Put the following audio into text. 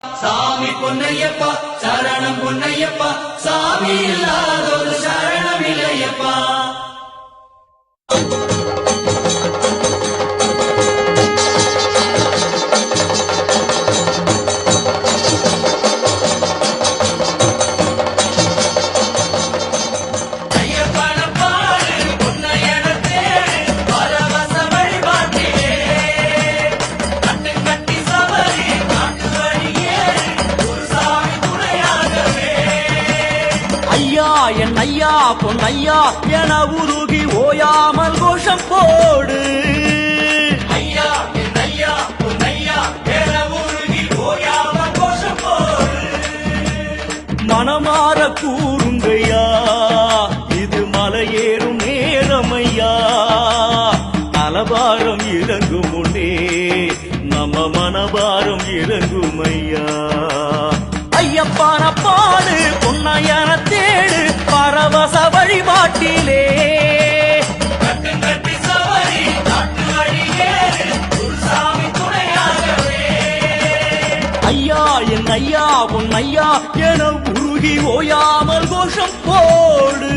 சாமி பொன்னையப்பா சரணம் பொன்னையப்பா சாமி இல்லாதொரு சரணம் இல்லையப்பா. என் ஐயா பொன்னையா என உருகி ஓயாமல் கோஷம் போடு. ஐயா என் ஐயா பொன்னையா என உருகி ஓயாமல் கோஷம் போடு. மனமாற கூறுங்கையா இது மலையேறும் நேரமையா. அலபாரம் இறங்கும் முன்னே நம்ம மனபாரம் இறங்குமையா. ஐயப்பான பாடு பொன்னையன தேடு பரவச வழிபாட்டிலே. கட்டி சவரி நாட்டு வழியேறு குருசாமி துணையாகவே. ஐயா என் ஐயா பொன்னையா என உருகி ஓயாமல் கோஷம் போடு.